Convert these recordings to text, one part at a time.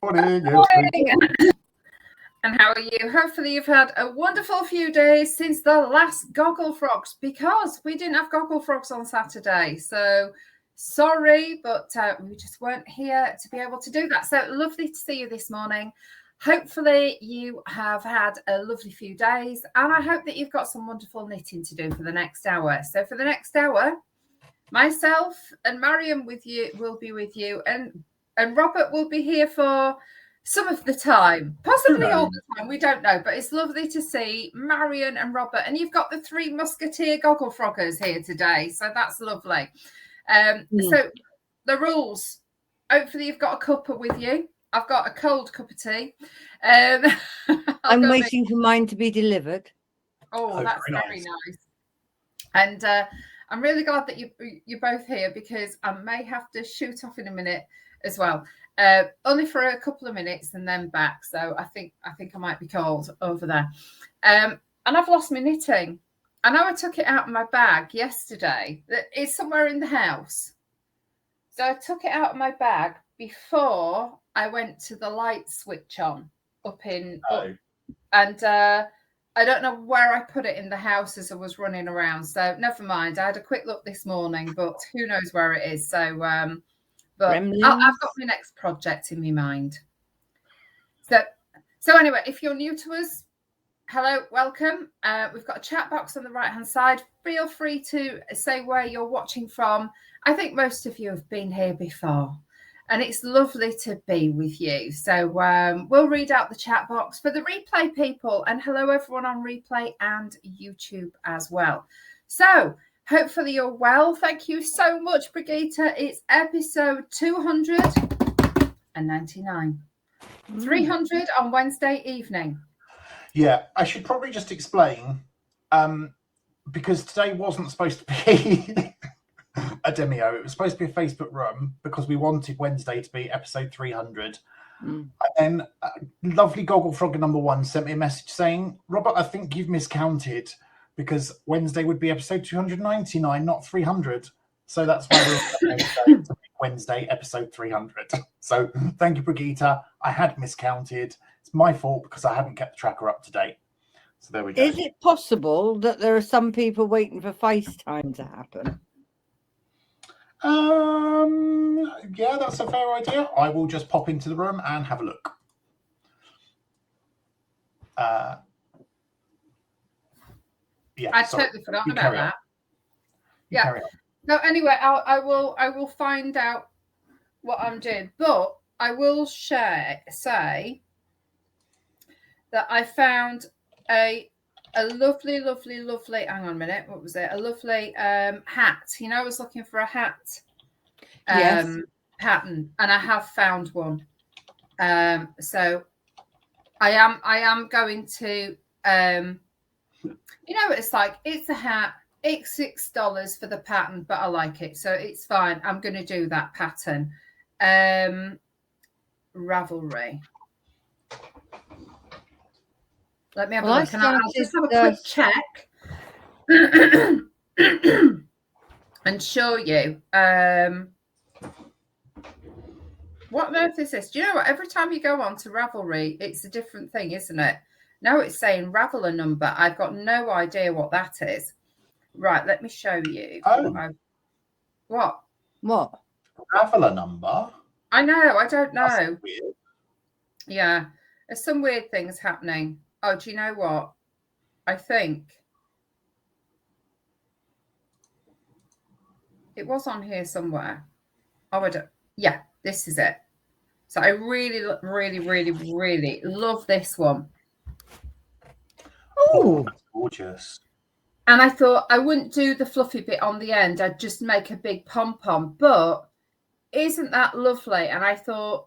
Morning. And how are you? Hopefully you've had a wonderful few days since the last Gogglefrogs, because we didn't have Gogglefrogs on Saturday. So sorry, but we just weren't here to be able to do that. So lovely to see you this morning. Hopefully you have had a lovely few days, and I hope that you've got some wonderful knitting to do for the next hour. So for the next hour, myself and Mariam will be with you, and Robert will be here for some of the time, possibly all the time, we don't know, but it's lovely to see Marion and Robert, and you've got the three musketeer Gogglefroggers here today, so that's lovely. So the rules, hopefully you've got a cuppa with you. I've got a cold cup of tea. I'm waiting for mine to be delivered. Oh, that's very nice. And I'm really glad that you're both here, because I may have to shoot off in a minute as well. Only for a couple of minutes and then back. So I think I might be called over there. And I've lost my knitting. I know I took it out of my bag yesterday. It's somewhere in the house. So I took it out of my bag before I went to the light switch on up, and I don't know where I put it in the house as I was running around. So never mind. I had a quick look this morning, but who knows where it is. So but I've got my next project in my mind. So anyway, if you're new to us, hello, welcome. We've got a chat box on the right-hand side. Feel free to say where you're watching from. I think most of you have been here before, and it's lovely to be with you. So we'll read out the chat box for the replay people, and hello everyone on replay and YouTube as well. So hopefully you're well. Thank you so much, Brigitte. It's episode 299. 300 on Wednesday evening. Yeah, I should probably just explain, because today wasn't supposed to be a Demio. It was supposed to be a Facebook room, because we wanted Wednesday to be episode 300. And then lovely Gogglefrogger number 1 sent me a message saying, Robert, I think you've miscounted, because Wednesday would be episode 299, not 300. So that's why we're Wednesday, episode 300. So thank you, Brigitte. I had miscounted. It's my fault, because I hadn't kept the tracker up to date. So there we go. Is it possible that there are some people waiting for FaceTime to happen? Yeah, that's a fair idea. I will just pop into the room and have a look. Yeah, I totally forgot about that. Yeah. No, anyway, I will find out what I'm doing, but I will say that I found a lovely, hang on a minute, what was it? A lovely hat. You know, I was looking for a hat pattern, and I have found one. So I am going to you know, it's like, it's a hat, it's $6 for the pattern, but I like it, so it's fine. I'm going to do that pattern. Ravelry. Let me have a look, and I'll just have a quick check and show you. What on earth is this? Do you know what? Every time you go on to Ravelry, it's a different thing, isn't it? Now it's saying Raveler number. I've got no idea what that is. Right, let me show you. What? Raveler number? I know, I don't know. Yeah, there's some weird things happening. Oh, do you know what? I think it was on here somewhere. Oh, I don't. Yeah, this is it. So I really love this one. Oh, that's gorgeous. And I thought I wouldn't do the fluffy bit on the end. I'd just make a big pom-pom. But isn't that lovely? And I thought,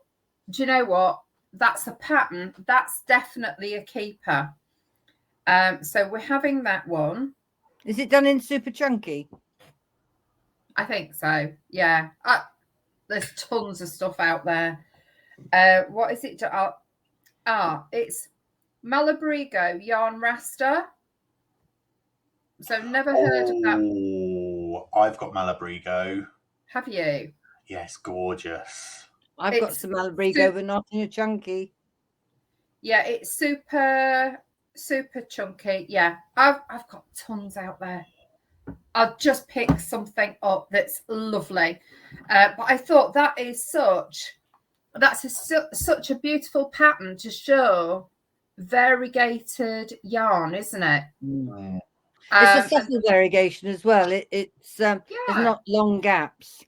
do you know what? That's a pattern. That's definitely a keeper. So we're having that one. Is it done in super chunky? I think so. Yeah. There's tons of stuff out there. What is it? It's Malabrigo yarn raster. So never heard of that. Oh, I've got Malabrigo. Have you? Yes, gorgeous. I've got some Albrigo, but not in a chunky. Yeah, it's super chunky. Yeah, I've got tons out there. I'll just pick something up that's lovely. But I thought that's such a beautiful pattern to show variegated yarn, isn't it? It's a subtle variegation as well. It's there's not long gaps.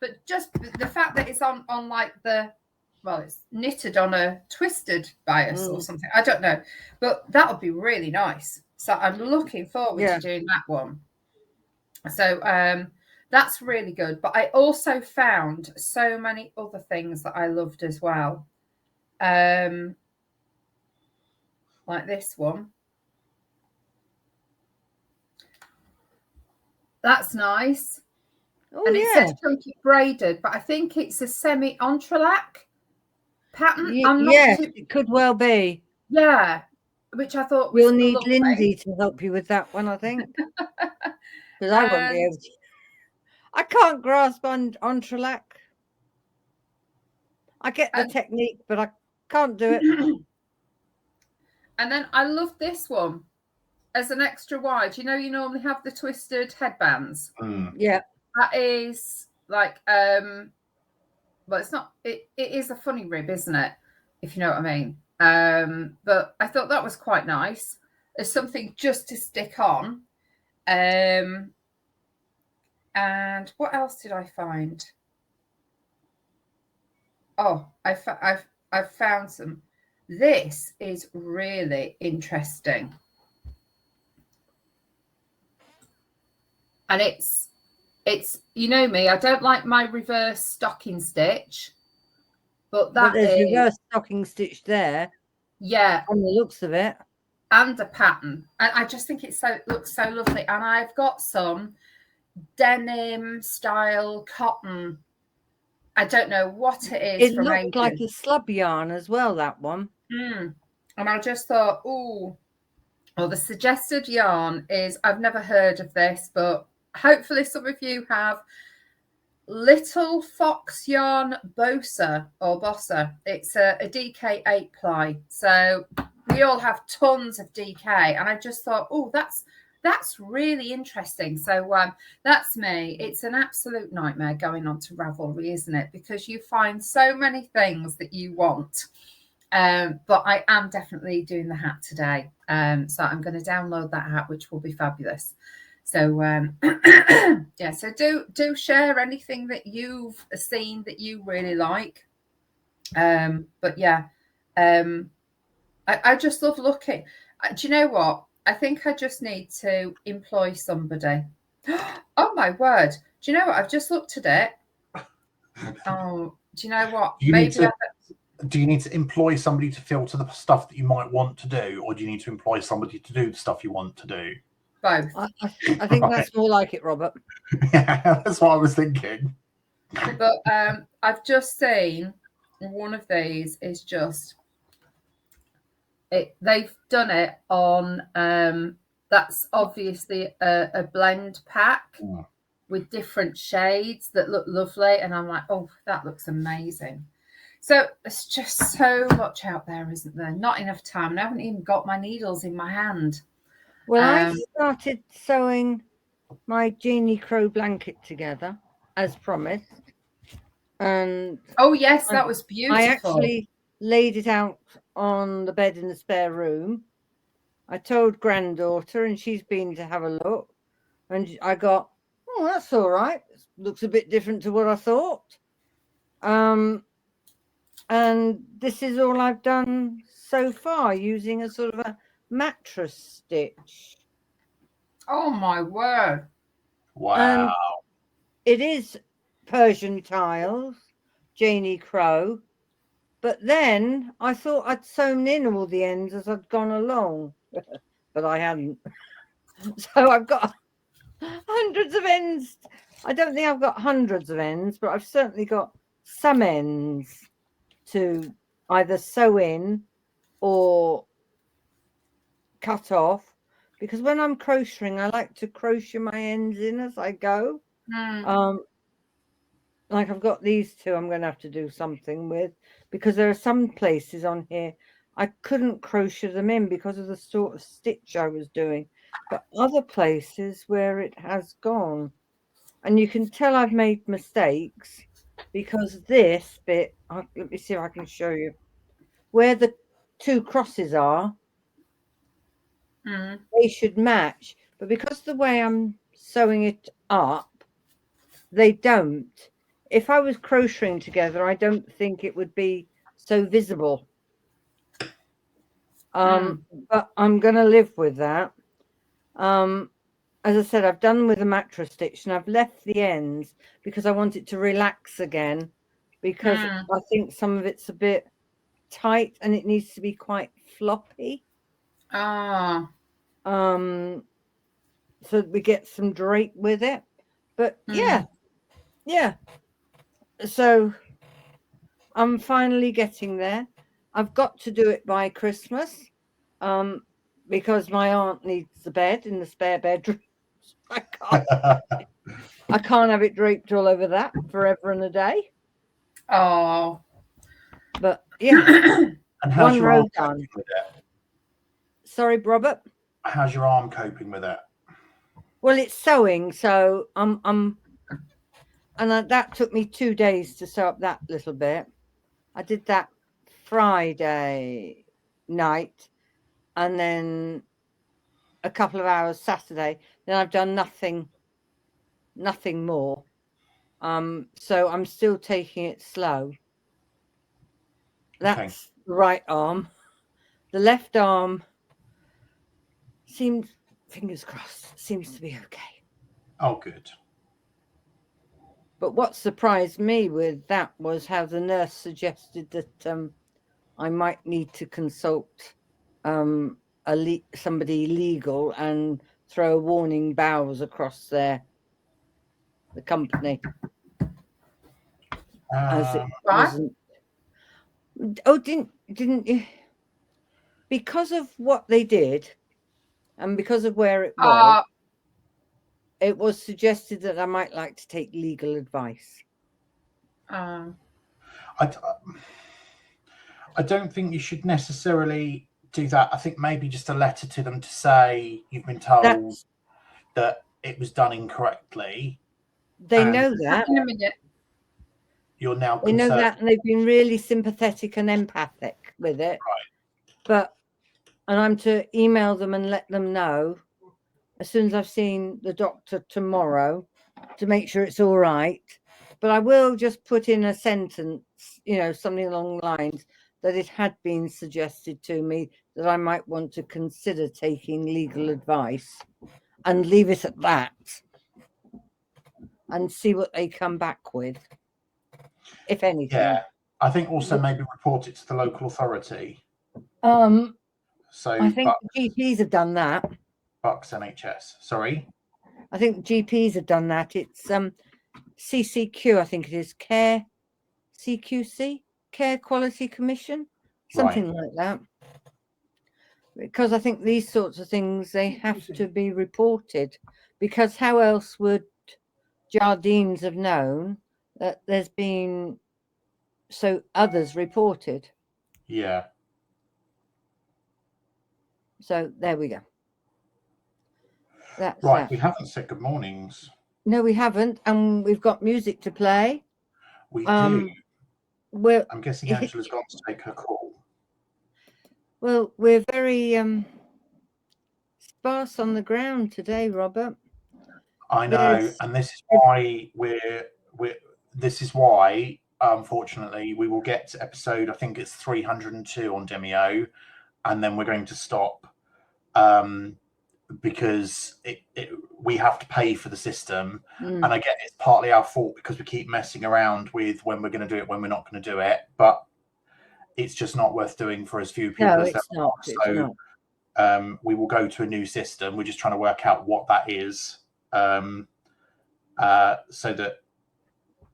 But just the fact that it's on like it's knitted on a twisted bias or something. I don't know, but that would be really nice. So I'm looking forward to doing that one. So that's really good. But I also found so many other things that I loved as well. Like this one. That's nice. Oh, and it says chunky braided, but I think it's a semi entrelac pattern. It could well be. Yeah, which I thought we'll need lovely. Lindsay to help you with that one, I think, because I won't be able to. I can't grasp on entrelac. I get the technique, but I can't do it. And then I love this one as an extra wide. You know, you normally have the twisted headbands. Yeah, that is like well, it's not. It is a funny rib, isn't it? If you know what I mean. But I thought that was quite nice. There's something just to stick on. And what else did I find? Oh, I've found some. This is really interesting. And it's you know me, I don't like my reverse stocking stitch. But there's reverse stocking stitch there. Yeah. On the looks of it. And a pattern. And I just think it looks so lovely. And I've got some denim style cotton. I don't know what it is. It looked like a slub yarn as well, that one. And I just thought, the suggested yarn is, I've never heard of this, but hopefully some of you have. Little Fox Yarn Bossa or Bossa. It's a DK 8 ply. So we all have tons of DK. And I just thought, that's really interesting. So that's me. It's an absolute nightmare going on to Ravelry, isn't it? Because you find so many things that you want. But I am definitely doing the hat today. So I'm going to download that hat, which will be fabulous. So so do share anything that you've seen that you really like. But yeah, I just love looking. Do you know what? I think I just need to employ somebody. Oh my word! Do you know what? I've just looked at it. Oh, do you know what? Do you need to employ somebody to filter the stuff that you might want to do, or do you need to employ somebody to do the stuff you want to do? Both. I think that's more like it, Robert. Yeah, that's what I was thinking. But I've just seen one of these is just it. They've done it on that's obviously a blend pack with different shades that look lovely, and I'm like, oh, that looks amazing. So it's just so much out there, isn't there? Not enough time, and I haven't even got my needles in my hand. Well, I started sewing my Jeannie Crow blanket together as promised. And oh yes, that was beautiful. I actually laid it out on the bed in the spare room. I told granddaughter, and she's been to have a look. And I got, oh, that's all right. It looks a bit different to what I thought. And this is all I've done so far, using a sort of a mattress stitch. Oh my word. Wow. And it is Persian tiles, Janie Crow. But then I thought I'd sewn in all the ends as I'd gone along, but I hadn't. So I've got hundreds of ends. I don't think I've got hundreds of ends, but I've certainly got some ends to either sew in or cut off, because when I'm crocheting, I like to crochet my ends in as I go. like I've got these two I'm going to have to do something with, because there are some places on here I couldn't crochet them in because of the sort of stitch I was doing, but other places where it has gone. And you can tell I've made mistakes because this bit, let me see if I can show you, where the two crosses are, they should match. But because the way I'm sewing it up, they don't. If I was crocheting together, I don't think it would be so visible. But I'm going to live with that. As I said, I've done with a mattress stitch and I've left the ends because I want it to relax again, because I think some of it's a bit tight and it needs to be quite floppy. So we get some drape with it. But yeah. So I'm finally getting there. I've got to do it by Christmas, because my aunt needs the bed in the spare bedroom. I can't have it draped all over that forever and a day. Oh. But yeah. And how's one your row arm done. coping with it? Sorry, Robert. How's your arm coping with it? Well, it's sewing, so and that took me 2 days to sew up that little bit. I did that Friday night, and then a couple of hours Saturday. Then I've done nothing more. So I'm still taking it slow. That's the right arm. The left arm seems, fingers crossed, seems to be okay. Oh, good. But what surprised me with that was how the nurse suggested that I might need to consult somebody legal and throw a warning bows across the company. As it wasn't. Oh, didn't you? Because of what they did, and because of where it was suggested that I might like to take legal advice. I don't think you should necessarily do that. I think maybe just a letter to them to say you've been told that it was done incorrectly. They know that. In a minute. You're now they know that, and they've been really sympathetic and empathic with it. Right. And I'm to email them and let them know as soon as I've seen the doctor tomorrow to make sure it's all right. But I will just put in a sentence, something along the lines that it had been suggested to me that I might want to consider taking legal advice, and leave it at that and see what they come back with, if anything. Yeah, I think also maybe report it to the local authority. So I think the GPs have done that. Bucks NHS. Sorry? I think the GPs have done that. It's CCQ, I think it is, CQC, Care Quality Commission, something like that. Because I think these sorts of things, they have to be reported, because how else would Jardines have known that there's been others reported? Yeah. So there we go. That's right. that. We haven't said good mornings. No, we haven't, and we've got music to play. We do. Well, I'm guessing Angela's gone to take her call. Well, we're very sparse on the ground today, Robert. I know, and this is why this is why, unfortunately, we will get to episode, I think it's 302 on Demio, and then we're going to stop because we have to pay for the system, and I get it's partly our fault because we keep messing around with when we're going to do it, when we're not going to do it, but it's just not worth doing for as few people as there are. So we will go to a new system. We're just trying to work out what that is, so that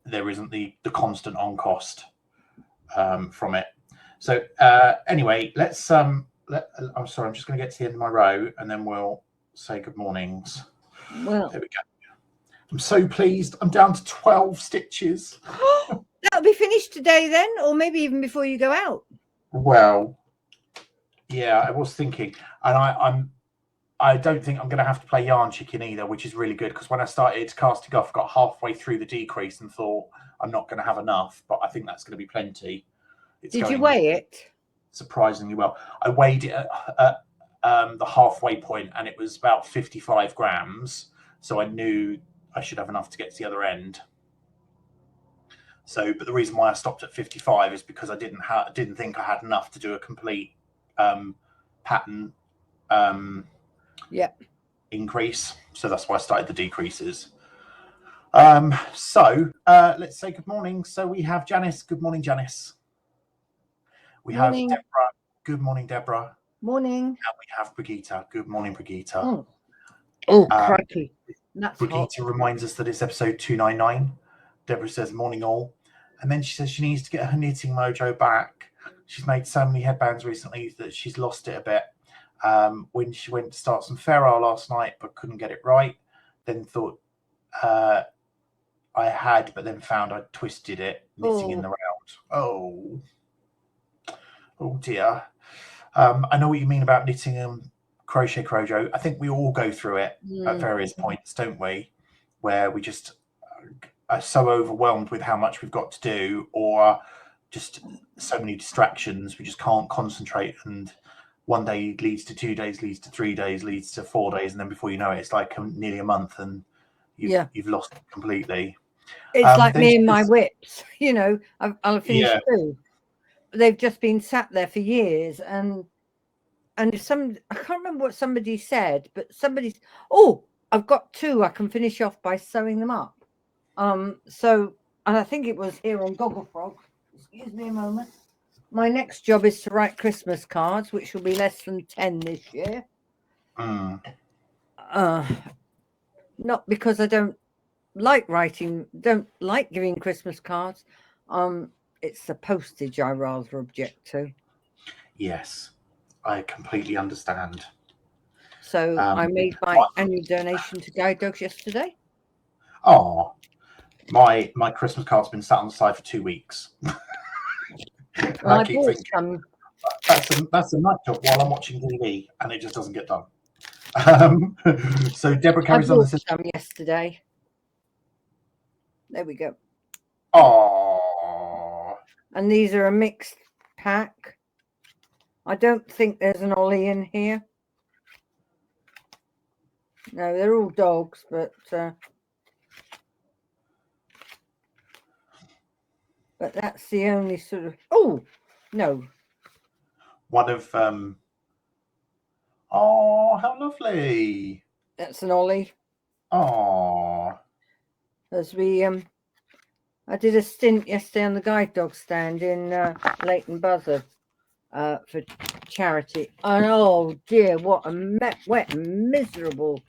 there isn't the constant on cost from it. So anyway, let's I'm sorry, I'm just going to get to the end of my row and then we'll say good mornings. Well, there we go. I'm so pleased. I'm down to 12 stitches. That'll be finished today then, or maybe even before you go out. Well, yeah, I was thinking, and I don't think I'm going to have to play Yarn Chicken either, which is really good because when I started casting off, I got halfway through the decrease and thought I'm not going to have enough, but I think that's going to be plenty. Did you weigh it? Surprisingly well. I weighed it at the halfway point, and it was about 55 grams. So I knew I should have enough to get to the other end. So, but the reason why I stopped at 55 is because I didn't think I had enough to do a complete pattern increase. So that's why I started the decreases. So let's say good morning. So we have Janice. Good morning, Janice. We have Deborah. Good morning, Deborah. Morning. And we have Brigitte. Good morning, Brigitte. Oh, crikey. That's Brigitte reminds us that it's episode 299. Deborah says, morning all. And then she says she needs to get her knitting mojo back. She's made so many headbands recently that she's lost it a bit. When she went to start some Ferrari last night, but couldn't get it right. Then thought I had, but then found I'd twisted it, knitting in the round. Oh dear. I know what you mean about knitting and crochet crojo. I think we all go through it at various points, don't we? Where we just are so overwhelmed with how much we've got to do, or just so many distractions, we just can't concentrate. And one day leads to 2 days, leads to 3 days, leads to 4 days, and then before you know it, it's like nearly a month, and you've lost it completely. It's like me and my whips. You know, I'll finish 2. They've just been sat there for years, and if I can't remember what somebody said, but somebody's, I've got 2. I can finish off by sewing them up. So, and I think it was here on Gogglefrogs. Excuse me a moment. My next job is to write Christmas cards, which will be less than 10 this year. Not because I don't like giving Christmas cards. It's the postage I rather object to. Yes, I completely understand. So I made my annual donation to Guide Dogs yesterday. Oh, my Christmas card's been sat on the side for 2 weeks. Well, I keep thinking, that's a night job while I'm watching TV, and it just doesn't get done. So Deborah carries on. Some yesterday. There we go. Oh. And these are a mixed pack. I don't think there's an Ollie in here. No, they're all dogs, but that's the only sort of. Oh no. One of oh, how lovely. That's an Ollie. Oh. As we I did a stint yesterday on the guide dog stand in Leighton Buzzard for charity. And oh dear, what a wet and miserable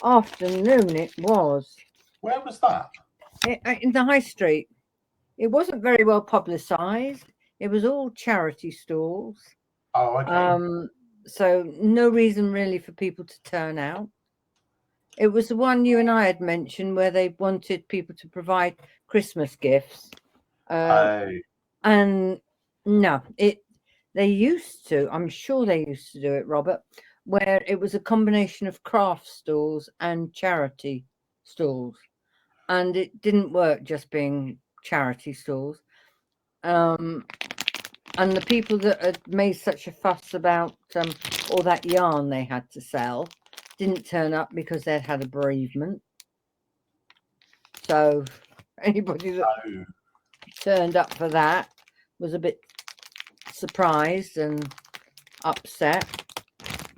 afternoon it was. Where was that? In the high street. It wasn't very well publicised. It was all charity stalls. Oh, okay. So no reason really for people to turn out. It was the one you and I had mentioned where they wanted people to provide Christmas gifts. And no, they used to, I'm sure they used to do it, Robert, where it was a combination of craft stalls and charity stalls. And it didn't work just being charity stalls. And the people that had made such a fuss about all that yarn they had to sell didn't turn up because they'd had a bereavement. So anybody that turned up for that was a bit surprised and upset.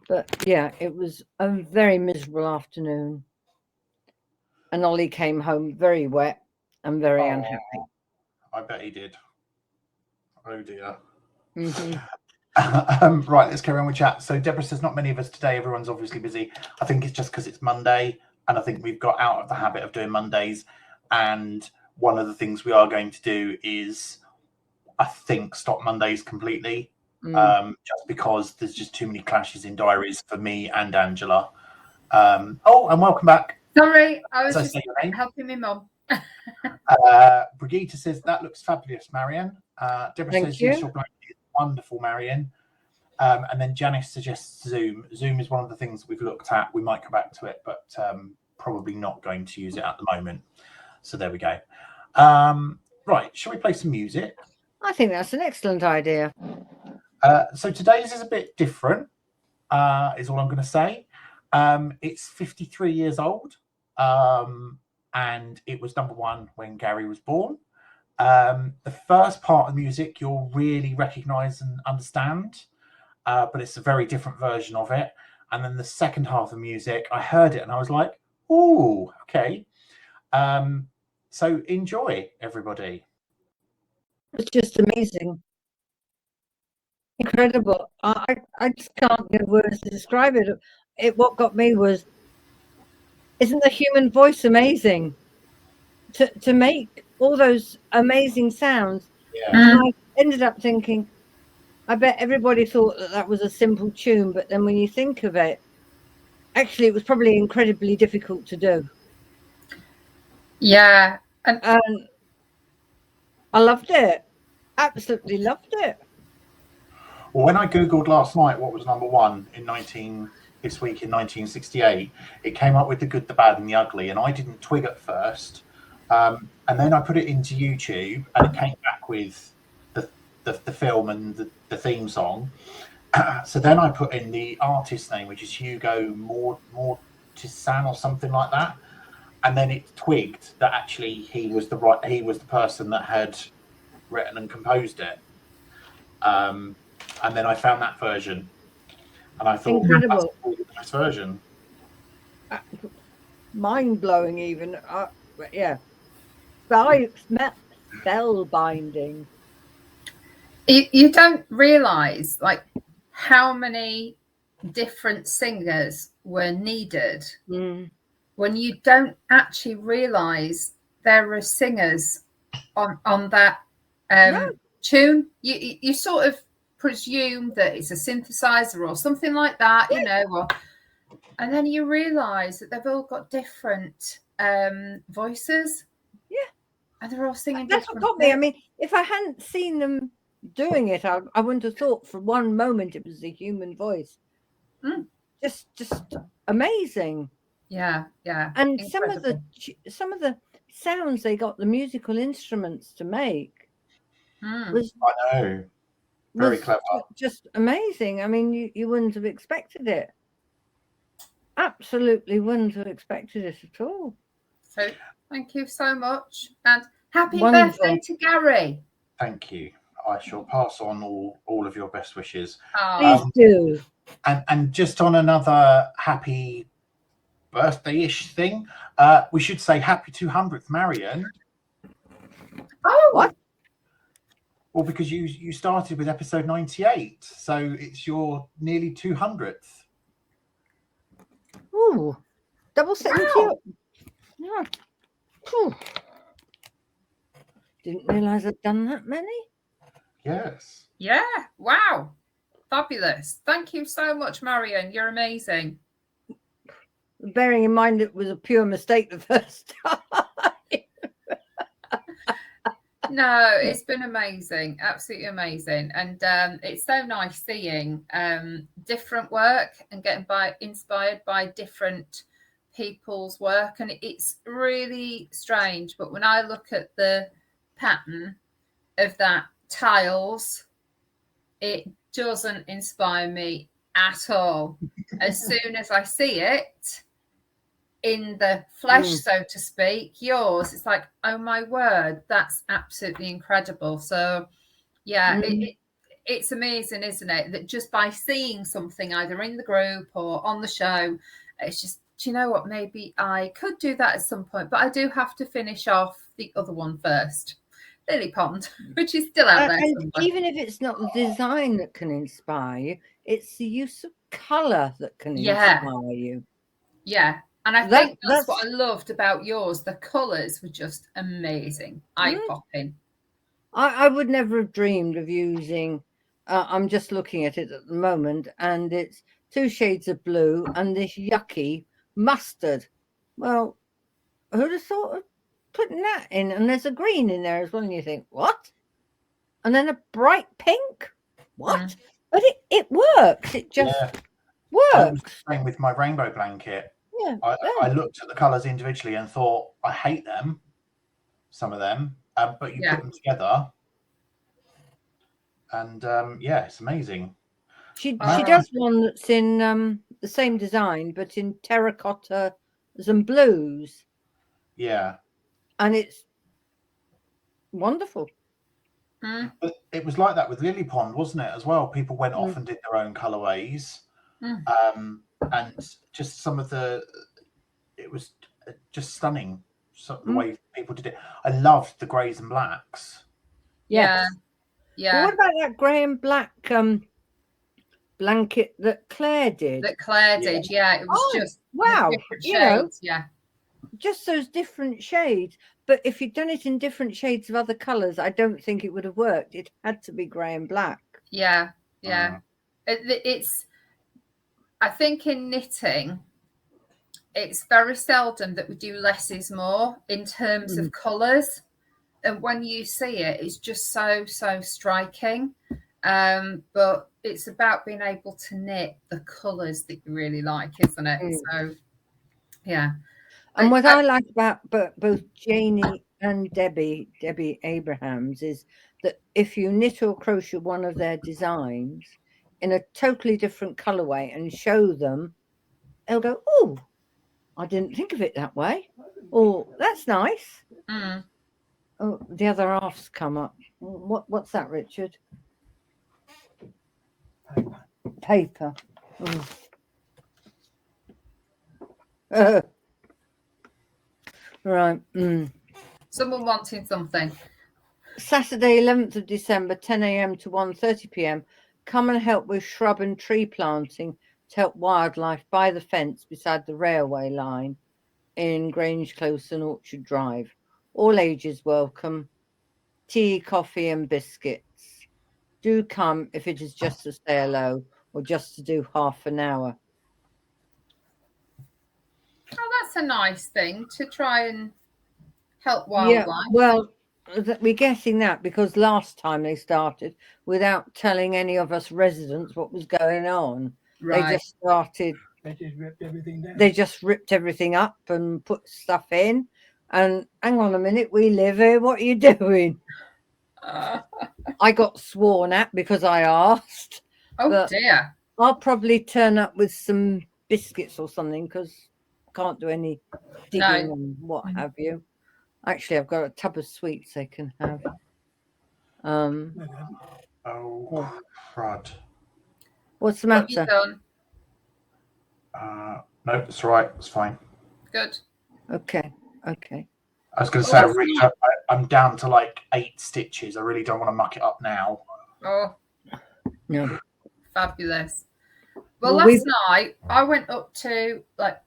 But yeah, it was a very miserable afternoon. And Ollie came home very wet and very unhappy. I bet he did. Oh dear. Mm-hmm. Right, let's carry on with chat. So Deborah says not many of us today. Everyone's obviously busy. I think it's just because it's Monday, and I think we've got out of the habit of doing Mondays. And one of the things we are going to do is, I think, stop Mondays completely, just because there's just too many clashes in diaries for me and Angela. And welcome back. Sorry, I was As I just say your name. helping my mum. Brigitte says that looks fabulous, Marianne. Deborah Thank says you. yes, your blanket is wonderful, Marianne. And then Janice suggests Zoom. Zoom is one of the things that we've looked at. We might come back to it, but probably not going to use it at the moment. So there we go. Right, shall we play some music? I think that's an excellent idea. So today's is a bit different, is all I'm going to say. It's 53 years old, and it was number one when Gary was born. The first part of music you'll really recognise and understand, but it's a very different version of it. And then the second half of music, I heard it and I was like, "Ooh, okay." So enjoy, everybody. It's just amazing. Incredible. I just can't give words to describe it. What got me was, isn't the human voice amazing? To make all those amazing sounds. Yeah. And I ended up thinking, I bet everybody thought that was a simple tune, but then when you think of it, actually it was probably incredibly difficult to do. Yeah. And I loved it. Absolutely loved it. Well, when I googled last night what was number one this week in 1968, it came up with The Good, the Bad, and the Ugly, and I didn't twig at first. And then I put it into YouTube, and it came back with the film and the theme song. So then I put in the artist name, which is Hugo Mortisan or something like that, and then it twigged that actually he was the person that had written and composed it. And then I found that version, and I thought, incredible. That's the best version. Mind blowing, even. Yeah, spellbinding. You don't realise like how many different singers were needed when you don't actually realise there are singers on that tune. You sort of presume that it's a synthesizer or something like that, you know, and then you realise that they've all got different voices. Yeah, and they're all singing. That's what got me. I mean, if I hadn't seen them doing it, I wouldn't have thought for one moment it was the human voice. Just amazing. Yeah. And some of the sounds they got the musical instruments to make was, I know, very clever, just amazing. I mean, you wouldn't have expected it. Absolutely wouldn't have expected it at all. So thank you so much, and happy birthday to Gary. Thank you. I shall pass on all of your best wishes. Please do. And just on another happy birthday-ish thing, we should say happy 200th, Marianne. Oh, what? Well, because you started with episode 98, so it's your nearly 200th. Ooh, double 70. Wow. Yeah. Whew. Didn't realise I'd done that many. Yes. Yeah. Wow. Fabulous. Thank you so much, Marion. You're amazing. Bearing in mind it was a pure mistake the first time. No, it's been amazing. Absolutely amazing. And it's so nice seeing different work and getting inspired by different people's work. And it's really strange. But when I look at the pattern of that tiles, it doesn't inspire me at all. As soon as I see it in the flesh, so to speak, yours, it's like, oh my word, that's absolutely incredible. So yeah, it's amazing, isn't it, that just by seeing something either in the group or on the show, it's just, do you know what, maybe I could do that at some point, but I do have to finish off the other one first, Lily Pond, which is still out there and even if it's not the design that can inspire you, it's the use of colour that can inspire you. Yeah. And I think that's what I loved about yours. The colours were just amazing, eye-popping. I would never have dreamed of using, I'm just looking at it at the moment, and it's 2 shades of blue and this yucky mustard. Well, who'd have thought of putting that in? And there's a green in there as well, and you think, what? And then a bright pink? What? Mm. But it works. It just And it was works. the same with my rainbow blanket. Yeah. I looked at the colours individually and thought, I hate them, some of them, but you Yeah. put them together, and it's amazing. She Oh. does one that's in the same design, but in terracotta and blues, Yeah. and it's wonderful. Mm. But it was like that with Lily Pond, wasn't it, as well? People went off and did their own colourways. Mm. And just some of it was just stunning, the way people did it. I loved the greys and blacks. Yeah. But Yeah. what about that grey and black blanket that Claire did? That Claire did. Yeah. It was just wow. different You know, shades. Yeah. just those different shades. But if you'd done it in different shades of other colours, I don't think it would have worked. It had to be grey and black. Yeah. Yeah. It's, I think in knitting, it's very seldom that we do less is more in terms of colours. And when you see it, it's just so striking. But it's about being able to knit the colours that you really like, isn't it? So, yeah. And what I like about both Janie and Debbie Abrahams is that if you knit or crochet one of their designs in a totally different colourway and show them, they'll go, oh, I didn't think of it that way. Oh, that's nice. Mm. Oh, the other half's come up. What's that, Richard? Paper. Oh. Right. Someone wanting something. Saturday, 11th of December, 10 a.m. to 1:30 p.m. Come and help with shrub and tree planting to help wildlife by the fence beside the railway line in Grange Close and Orchard Drive. All ages welcome. Tea, coffee and biscuits. Do come if it is just to say hello or just to do half an hour. Oh, that's a nice thing to try and help wildlife. Yeah, well, we're guessing that because last time they started without telling any of us residents what was going on. Right. They just started. They just ripped everything down. They just ripped everything up and put stuff in. And hang on a minute, we live here. What are you doing? I got sworn at because I asked. Oh dear. I'll probably turn up with some biscuits or something because I can't do any digging and what have you. Actually, I've got a tub of sweets they can have. Oh, crud. What's the What have you matter? done? No, it's all right. It's fine. Good. Okay. I was going to say, I'm down to like 8 stitches. I really don't want to muck it up now. Oh, No. Fabulous. Well, last night I went up to, like,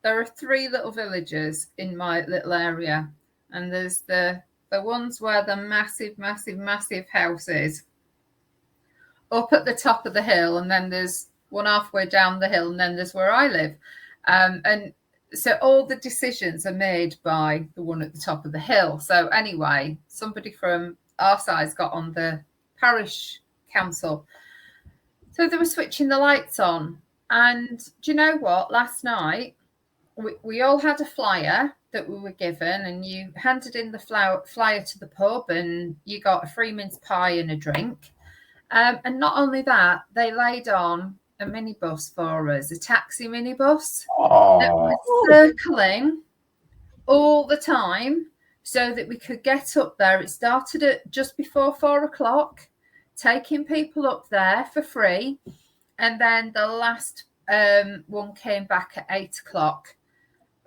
there are 3 little villages in my little area, and there's the ones where the massive houses up at the top of the hill, and then there's one halfway down the hill, and then there's where I live. And so all the decisions are made by the one at the top of the hill. So anyway, somebody from our side's got on the parish council. So they were switching the lights on. And do you know what? Last night, we all had a flyer that we were given, and you handed in the flyer to the pub, and you got a free mince pie and a drink. And not only that, they laid on a minibus for us, a taxi minibus that was circling all the time so that we could get up there. It started at just before 4 o'clock, taking people up there for free. And then the last one came back at 8 o'clock,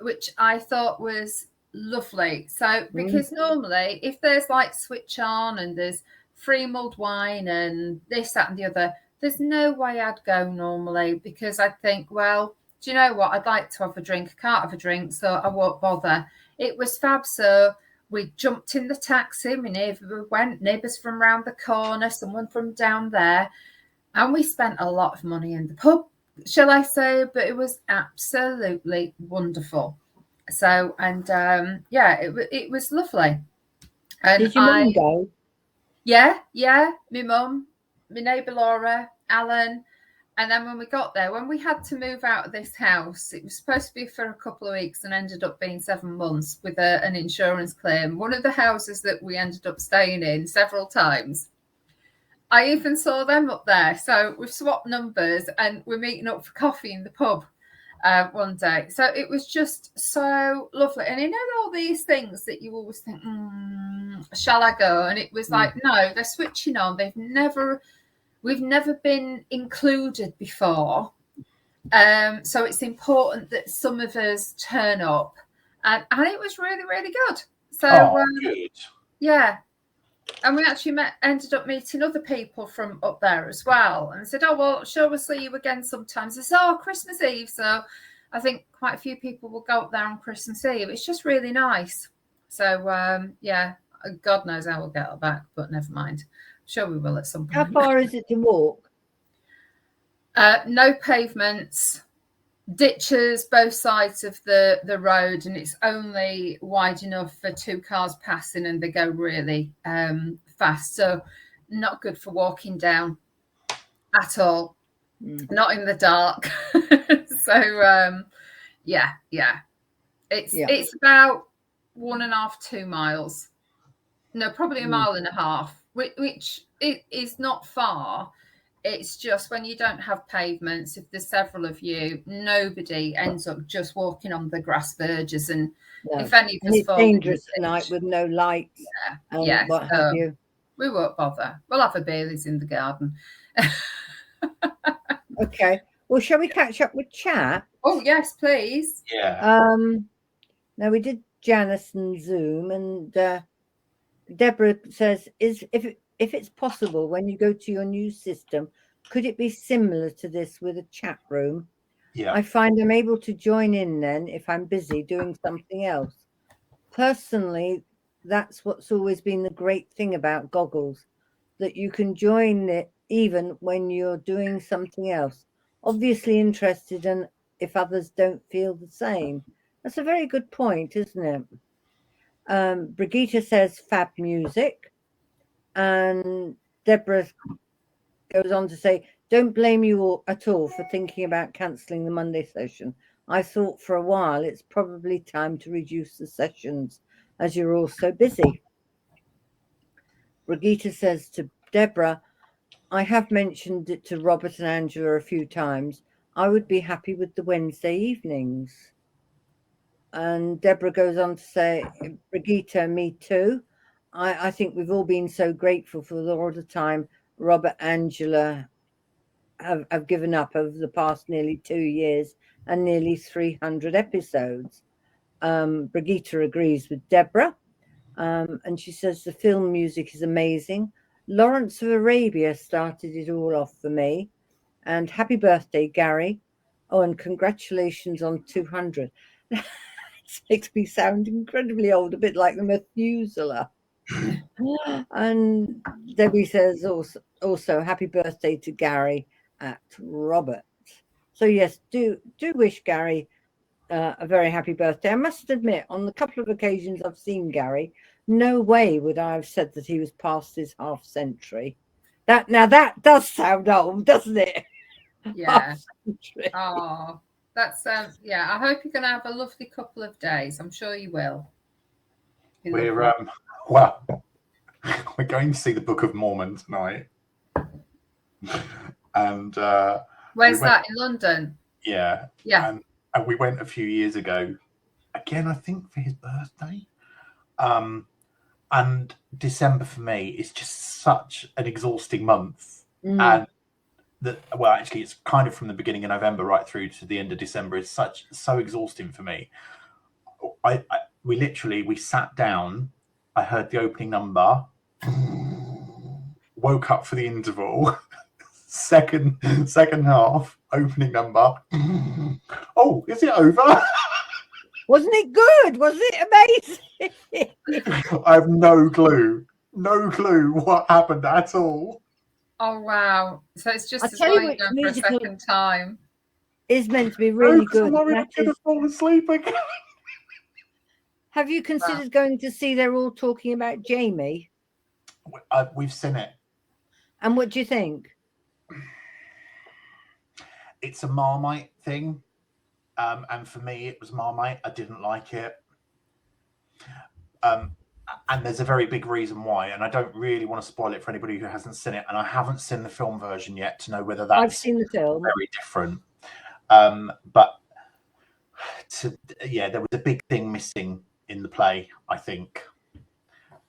which I thought was lovely. So, because normally if there's like switch on and there's free mulled wine and this, that and the other, there's no way I'd go normally, because I'd think, well, do you know what? I'd like to have a drink. I can't have a drink, so I won't bother. It was fab. So we jumped in the taxi. My neighbour went, neighbours from round the corner, someone from down there. And we spent a lot of money in the pub, shall I say, but it was absolutely wonderful. So, and yeah, it was lovely. And Did your mum go? Yeah, my mum, my neighbour Laura, Alan. And then when we got there, when we had to move out of this house, it was supposed to be for a couple of weeks and ended up being 7 months with an insurance claim. One of the houses that we ended up staying in several times, I even saw them up there. So we've swapped numbers and we're meeting up for coffee in the pub one day. So it was just so lovely. And you know, all these things that you always think, shall I go? And it was like, no, they're switching on. We've never been included before. So it's important that some of us turn up. And it was really, really good. So, good. Yeah. And we actually ended up meeting other people from up there as well. And I said, oh, well, sure, we'll see you again sometimes. I said, oh, Christmas Eve. So I think quite a few people will go up there on Christmas Eve. It's just really nice. So, yeah, God knows how we'll get it back, but never mind. Sure we will at some point. How far is it to walk? No pavements, ditches both sides of the road, and it's only wide enough for 2 cars passing, and they go really fast. So not good for walking down at all. Not in the dark. So yeah. It's about 1.5 to 2 miles. No, probably 1.5 miles, which it is not far. It's just when you don't have pavements, if there's several of you, nobody ends up just walking on the grass verges. And if any of us it's dangerous tonight with no lights. Yeah, what have you. We won't bother. We'll have a Bailey's in the garden. Okay. Well, shall we catch up with chat? Oh yes, please. Yeah. Now we did Janice and Zoom, and Deborah says, if it's possible when you go to your new system, could it be similar to this with a chat room? Yeah. I find I'm able to join in then if I'm busy doing something else. Personally, that's what's always been the great thing about Goggles, that you can join it even when you're doing something else. Obviously interested in if others don't feel the same. That's a very good point, isn't it? Brigitte says fab music. And Deborah goes on to say, don't blame you all at all for thinking about cancelling the Monday session. I thought for a while it's probably time to reduce the sessions as you're all so busy. Brigitte says to Deborah, I have mentioned it to Robert and Angela a few times. I would be happy with the Wednesday evenings. And Deborah goes on to say, Brigitte, me too. I think we've all been so grateful for all the time Robert and Angela have given up over the past nearly 2 years and nearly 300 episodes. Brigitte agrees with Deborah, and she says the film music is amazing. Lawrence of Arabia started it all off for me. And happy birthday, Gary. Oh, and congratulations on 200. It makes me sound incredibly old, a bit like the Methuselah. And Debbie says also happy birthday to Gary at Robert. So yes, do wish Gary a very happy birthday. I must admit, on the couple of occasions I've seen Gary, no way would I have said that he was past his half century. That does sound old, doesn't it? Yeah. Oh, that's yeah. I hope you're going to have a lovely couple of days. I'm sure you will. We're going to see the Book of Mormon tonight, and where's that, in London? Yeah. And we went a few years ago, again I think for his birthday. And December for me is just such an exhausting month, and actually it's kind of from the beginning of November right through to the end of December is so exhausting for me. We sat down, I heard the opening number, woke up for the interval, second half, opening number. Oh, is it over? Wasn't it good? Was it amazing? I have no clue what happened at all. Oh wow! So it's just as well you're going for a second time. Is meant to be really good. I'm worried I'm going to fall asleep again. Have you considered going to see They're All Talking About Jamie? We've seen it. And what do you think? It's a Marmite thing. And for me, it was Marmite. I didn't like it. And there's a very big reason why. And I don't really want to spoil it for anybody who hasn't seen it. And I haven't seen the film version yet to know whether that's I've seen the film. very different. But there was a big thing missing in the play, I think.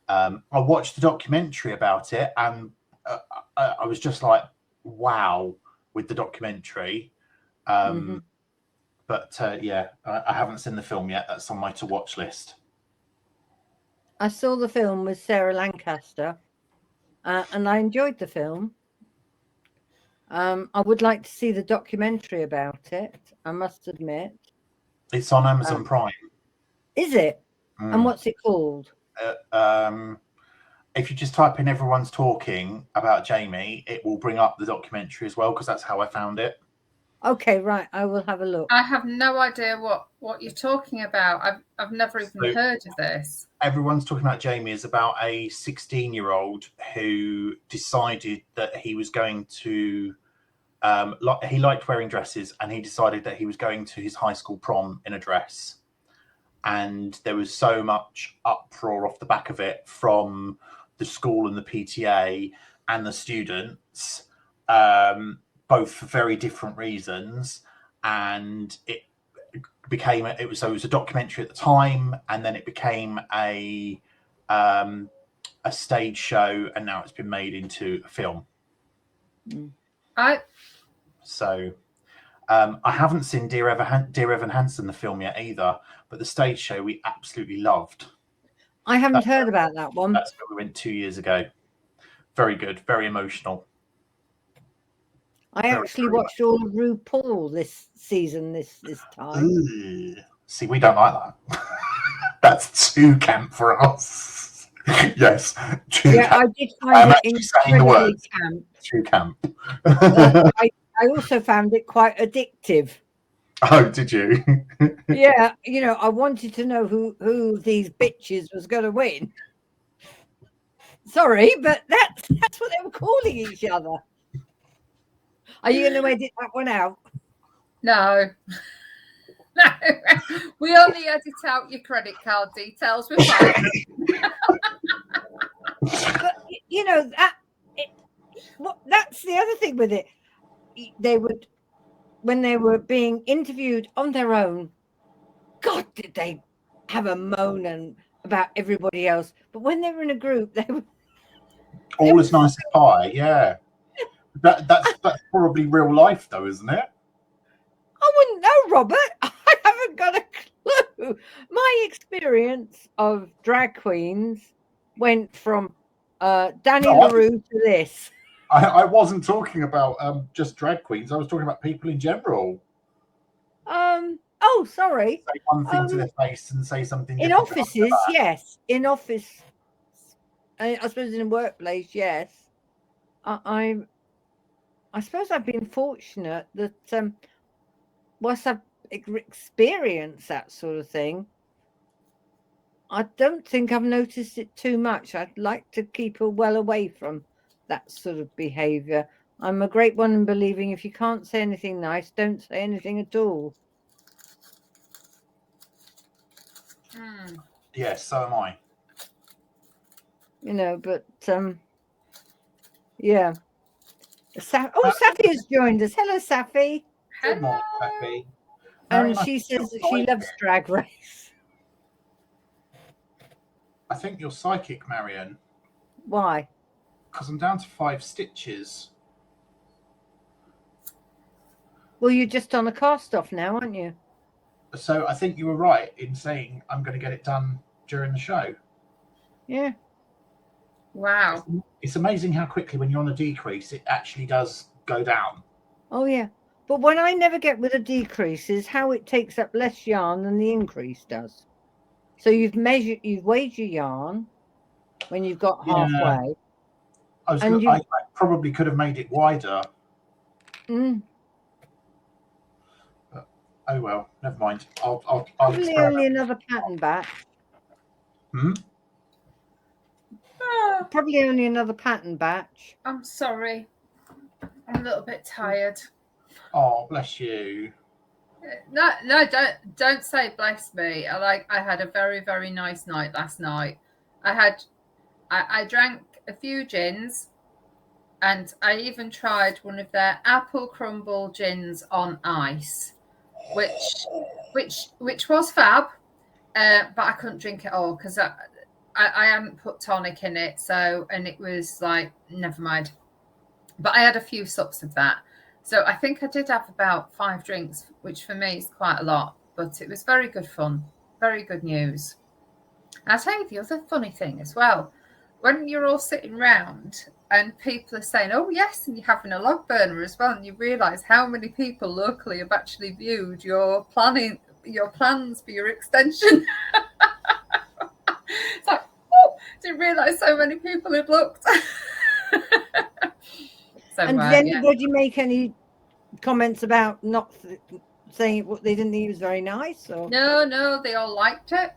I watched the documentary about it, and I was just like, wow, with the documentary. But I haven't seen the film yet. That's on my to watch list. I saw the film with Sarah Lancaster, and I enjoyed the film. I would like to see the documentary about it, I must admit. It's on Amazon Prime. Is it? And what's it called? If you just type in Everyone's Talking About Jamie, it will bring up the documentary as well, because that's how I found it. Okay, right. I will have a look. I have no idea what you're talking about. I've never even heard of this. Everyone's Talking About Jamie is about a 16-year-old who decided that he was going to he liked wearing dresses, and he decided that he was going to his high school prom in a dress. And there was so much uproar off the back of it from the school and the PTA and the students, both for very different reasons. And it was a documentary at the time, and then it became a stage show, and now it's been made into a film. I haven't seen Dear Evan Hansen, the film, yet either, but the stage show we absolutely loved. I haven't heard about that one. That's where we went 2 years ago. Very good, very emotional. I actually watched all of RuPaul this season, this time. Ooh. See, we don't like that. That's too camp for us. Yes, too camp. I did find it incredibly camp. Too camp. I also found it quite addictive. Oh, did you? Yeah, I wanted to know who these bitches was going to win. Sorry, but that's what they were calling each other. Are you going to edit that one out? No. No. We only edit out your credit card details. We're fine. But that's the other thing with it. They would, when they were being interviewed on their own, God, did they have a moan about everybody else. But when they were in a group, they were all as nice as pie. Yeah, that's probably real life, though, isn't it? I wouldn't know, Robert. I haven't got a clue. My experience of drag queens went from Danny LaRue to this. I wasn't talking about just drag queens. I was talking about people in general. Oh, sorry. Say one thing to their face and say something in offices. Yes, in office. I suppose in a workplace. Yes. I suppose I've been fortunate that whilst I've experienced that sort of thing, I don't think I've noticed it too much. I'd like to keep her well away from that sort of behaviour. I'm a great one in believing if you can't say anything nice, don't say anything at all. Yes, so am I. But yeah. Safi has joined us. Hello, Safi. Good morning, Safi. And she says that she loves Drag Race. I think you're psychic, Marion. Why? Because I'm down to 5 stitches. Well, you're just on a cast off now, aren't you? So I think you were right in saying I'm going to get it done during the show. Yeah. Wow. It's amazing how quickly, when you're on a decrease, it actually does go down. Oh, yeah. But when I never get with a decrease is how it takes up less yarn than the increase does. So you've weighed your yarn when you've got halfway. I probably could have made it wider. But, oh well, never mind. I'll probably only another pattern back. Hmm? Probably only another pattern batch. I'm sorry. I'm a little bit tired. Oh, bless you. No, don't say bless me. I had a very, very nice night last night. I drank a few gins, and I even tried one of their apple crumble gins on ice, which was fab. But I couldn't drink it all because I hadn't put tonic in it, and it was like never mind. But I had a few sups of that. So I think I did have about 5 drinks, which for me is quite a lot, but it was very good fun, very good news. And I'll tell you the other funny thing as well. When you're all sitting round and people are saying, oh, yes, and you're having a log burner as well, and you realise how many people locally have actually viewed your plans for your extension. It's like, oh, didn't realise so many people had looked. So, And did anybody make any comments about not saying what they didn't think it was very nice? Or No, they all liked it.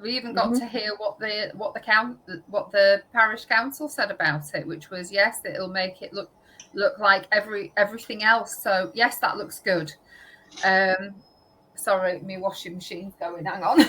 We even got to hear what the parish council said about it, which was yes, it'll make it look like everything else. So yes, that looks good. Sorry, my washing machine's going. Hang on.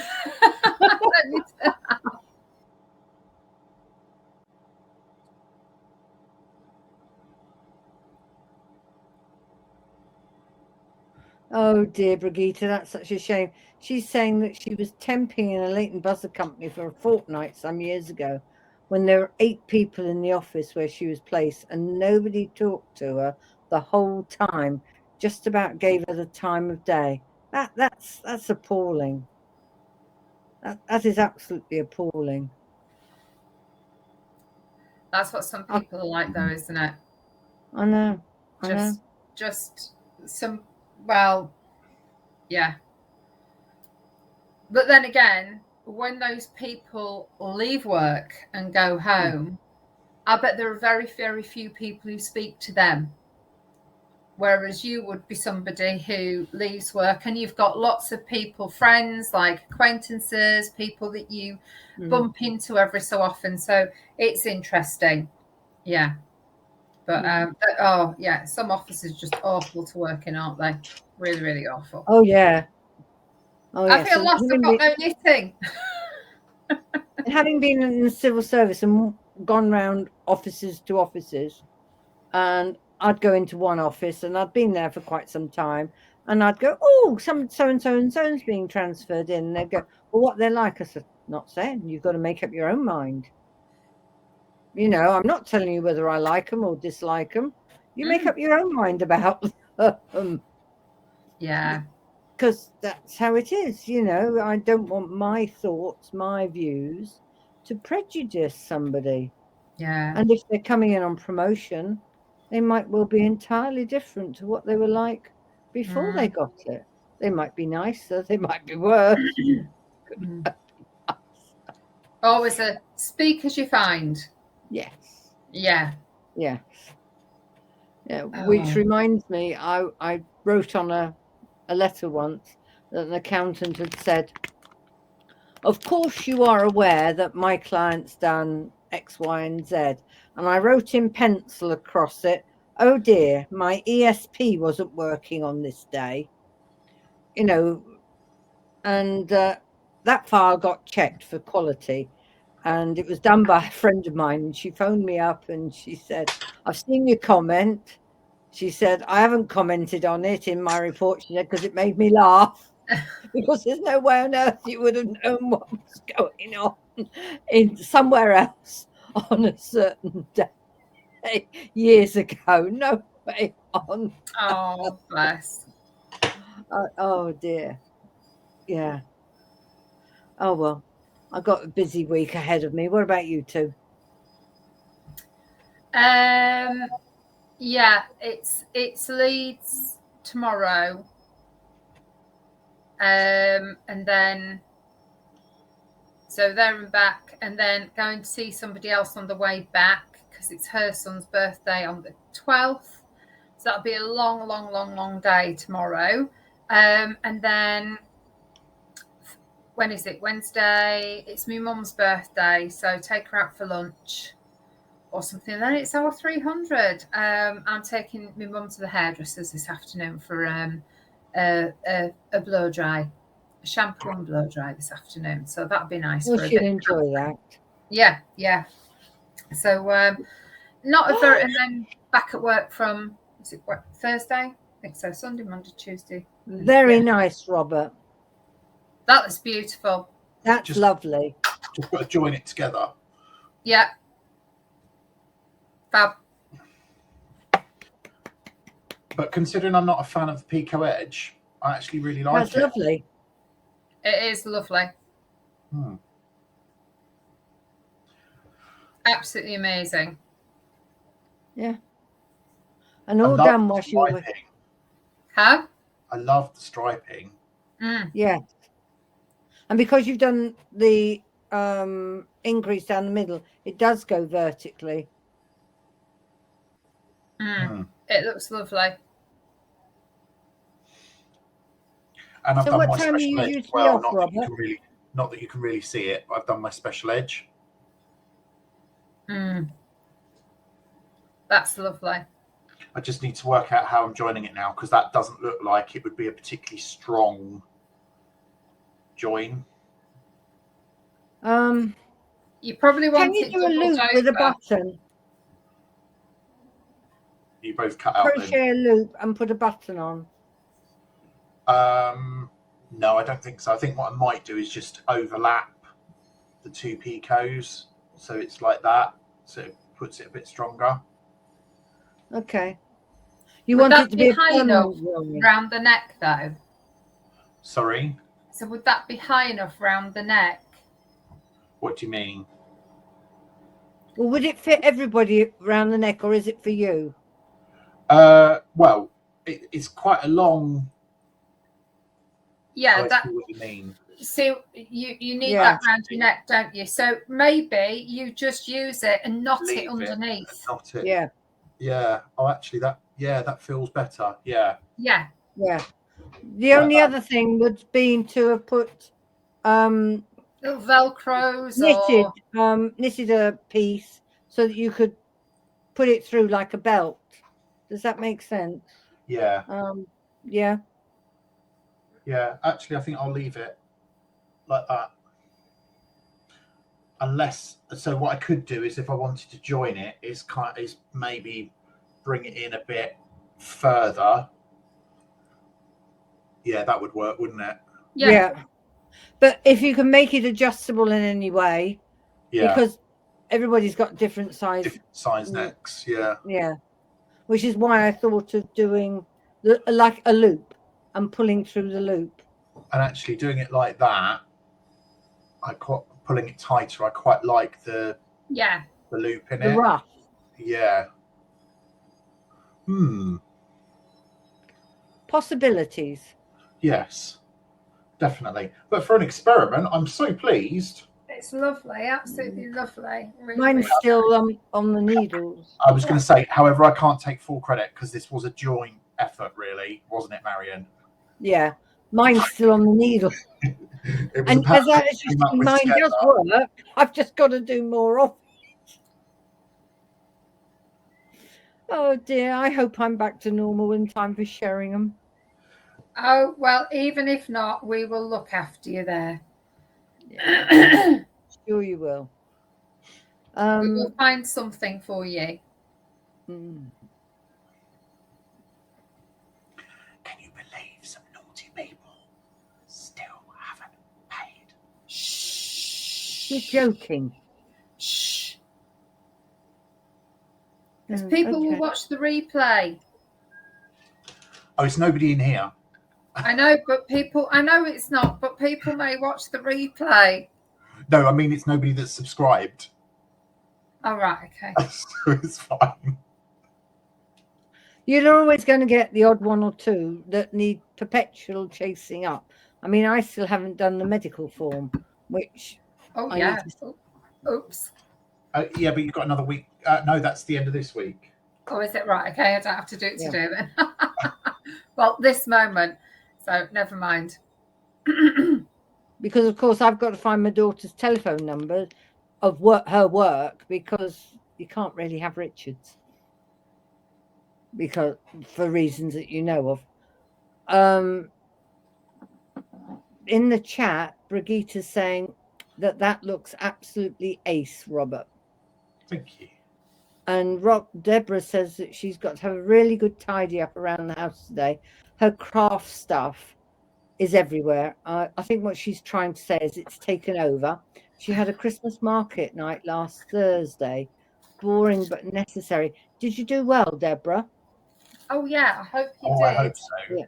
Oh dear, Brigitte, that's such a shame. She's saying that she was temping in a Leighton Buzzard company for a fortnight some years ago when there were 8 people in the office where she was placed and nobody talked to her the whole time, just about gave her the time of day. That's appalling. That is absolutely appalling. That's what some people are like, though, isn't it? I know. Just some. Well, yeah. But then again, when those people leave work and go home, I bet there are very, very few people who speak to them. Whereas you would be somebody who leaves work and you've got lots of people, friends, like acquaintances, people that you bump into every so often. So it's interesting. Yeah. But, oh, yeah, some offices just awful to work in, aren't they? Really, really awful. Oh, yeah. I feel lost. I've got no knitting. Having been in the civil service and gone round offices to offices, and I'd go into one office and I'd been there for quite some time, and I'd go, oh, so and so's being transferred in. And they'd go, well, what they're like? I said, not saying. You've got to make up your own mind. You know, I'm not telling you whether I like them or dislike them. You make up your own mind about them. Yeah. Because that's how it is, you know. I don't want my thoughts, my views to prejudice somebody. Yeah. And if they're coming in on promotion, they might well be entirely different to what they were like before they got it. They might be nicer, they might be worse. Always a speak as you find. Yes. Yeah. Yes. Yeah. Which reminds me, I wrote on a letter once that an accountant had said, of course you are aware that my client's done X, Y, and Z. And I wrote in pencil across it, oh dear, my ESP wasn't working on this day. You know, and that file got checked for quality. And it was done by a friend of mine. And she phoned me up and she said, I've seen your comment. She said, I haven't commented on it in my report, she said, because it made me laugh. Because there's no way on earth you would have known what was going on in somewhere else on a certain day years ago. No way on. Oh, bless. Oh dear. Yeah. Oh well. I've got a busy week ahead of me. What about you two? Yeah, it's Leeds tomorrow. And then so there and back, and then going to see somebody else on the way back because it's her son's birthday on the 12th. So that'll be a long day tomorrow. And then when is it? Wednesday. It's my mum's birthday, so take her out for lunch or something. Then it's our 300. I'm taking my mum to the hairdressers this afternoon for a blow dry, a shampoo and blow dry this afternoon. So that'd be nice. Well, for a she'll bit. enjoy that. Yeah, yeah. So not a very, and then back at work from, is it what, Thursday? I think so. Sunday, Monday, Tuesday. Very nice, Robert. That was beautiful. That's lovely. Just got to join it together. Yeah. Fab. But considering I'm not a fan of the Pico Edge, I actually really like That's it. lovely. It is lovely. Absolutely amazing. Yeah. And all done while she was. Huh? I love the striping. Yeah. And because you've done the increase down the middle, it does go vertically. It looks lovely. And I've So done what my time are special you edge usually as well. off, Not that you can really see it, but I've done my special edge. That's lovely. I just need to work out how I'm joining it now, because that doesn't look like it would be a particularly strong join. You probably want can you it do a loop doubled with a over. button? You both cut out then. Crochet a loop and put a button on. No, I don't think so. I think what I might do is just overlap the two picos, so it's like that, so it puts it a bit stronger. Okay. You Would want that it to be be high enough permanent round the neck, though? Sorry? So would that be high enough round the neck? What do you mean? Well, would it fit everybody around the neck, or is it for you? Well, it's quite a long. Yeah, I see what you mean. So you need that round your neck, don't you? So maybe you just use it and knot it underneath. Knot it. Yeah. Yeah. Oh, actually, that feels better. Yeah. Yeah. Yeah. The only other thing would be to have put little Velcros knitted a piece so that you could put it through like a belt. Does that make sense? Yeah. Yeah. Yeah. Actually, I think I'll leave it like that. Unless, so what I could do is, if I wanted to join it, is maybe bring it in a bit further. Yeah, that would work, wouldn't it? Yeah. But if you can make it adjustable in any way, because everybody's got different size necks. Yeah. Which is why I thought of doing like a loop and pulling through the loop. And actually doing it like that, pulling it tighter. I quite like the loop in it. The ruff. Yeah. Possibilities. Yes, definitely. But for an experiment, I'm so pleased. It's lovely, absolutely lovely. Really, Mine's still on the needles. I was going to say, however, I can't take full credit because this was a joint effort, really, wasn't it, Marion? Yeah, mine's still on the needle. And as mine does work, I've just got to do more of it. Oh dear, I hope I'm back to normal in time for Sheringham. Oh, well, even if not, we will look after you there. Yeah. Sure you will. We will find something for you. Can you believe some naughty people still haven't paid? Shh. You're joking. Shh. Because people will watch the replay. Oh, it's nobody in here. I know, I know it's not, but people may watch the replay. No, I mean, it's nobody that's subscribed. Oh, right, okay. So it's fine. You're always going to get the odd one or two that need perpetual chasing up. I mean, I still haven't done the medical form, which... Oh, yeah. Oops. Yeah, but you've got another week. No, that's the end of this week. Oh, is it? Right, okay, I don't have to do it today then. Well, this moment, so never mind. because of course I've got to find my daughter's telephone number of her work, because you can't really have Richard's, because for reasons that you know of. In the chat, Brigitte's saying that looks absolutely ace, Robert. Thank you. And Deborah says that she's got to have a really good tidy up around the house today. Her craft stuff is everywhere. I think what she's trying to say is it's taken over. She had a Christmas market night last Thursday. Boring but necessary. Did you do well, Deborah? Oh, yeah, I hope you did. I hope so. Yeah.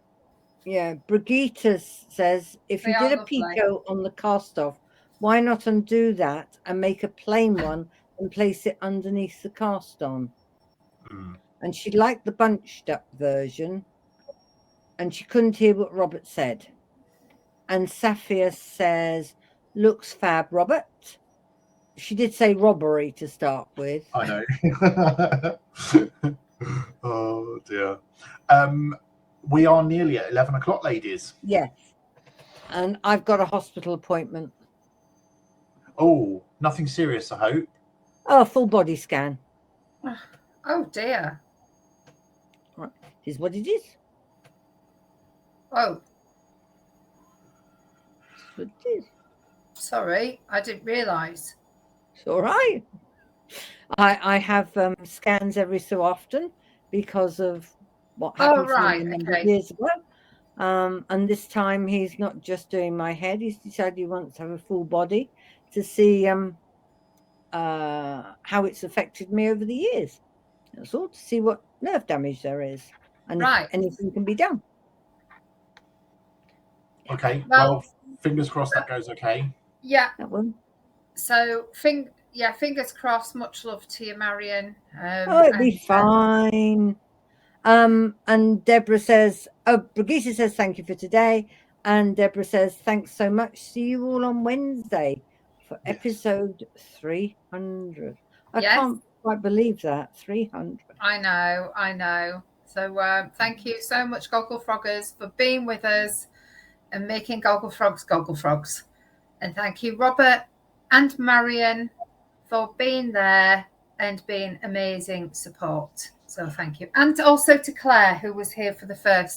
Yeah, Brigitte says, if you did a pico on the cast-off, why not undo that and make a plain one and place it underneath the cast-on? And she liked the bunched-up version, and she couldn't hear what Robert said. And Safia says, looks fab, Robert. She did say robbery to start with. I know. Oh, dear. We are nearly at 11 o'clock, ladies. Yes. And I've got a hospital appointment. Oh, nothing serious, I hope. Oh, a full body scan. Oh, dear. Right. Here's what it is. Oh. That's what it is. Sorry, I didn't realise. It's all right. I have scans every so often because of what happened to me a number of years ago. And this time he's not just doing my head. He's decided he wants to have a full body to see how it's affected me over the years. That's all, to see what nerve damage there is and if anything can be done. Okay, well, fingers crossed that goes okay. Yeah. That one. So, fingers crossed. Much love to you, Marion. It'll be fine. And Deborah says, Brigitte says, thank you for today. And Deborah says, thanks so much. See you all on Wednesday for episode 300. I can't quite believe that. 300. I know. So thank you so much, Gogglefroggers, for being with us and making Gogglefrogs. And thank you, Robert and Marion, for being there and being amazing support. So thank you. And also to Claire, who was here for part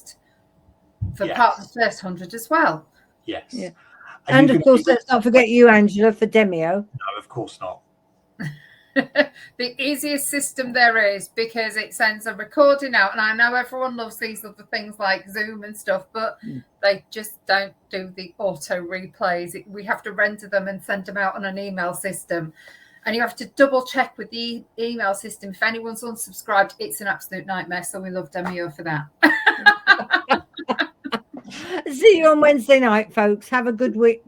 of the first 100 as well. Yes. Yeah. And of course, let's not forget you, Angela, for Demio. No, of course not. The easiest system there is, because it sends a recording out. And I know everyone loves these other things like Zoom and stuff, but they just don't do the auto replays. We have to render them and send them out on an email system. And you have to double check with the email system. If anyone's unsubscribed, it's an absolute nightmare. So we love Demio for that. See you on Wednesday night, folks. Have a good week.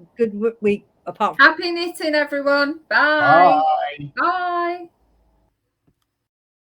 Apart from happy knitting, everyone. Bye. Bye. Bye.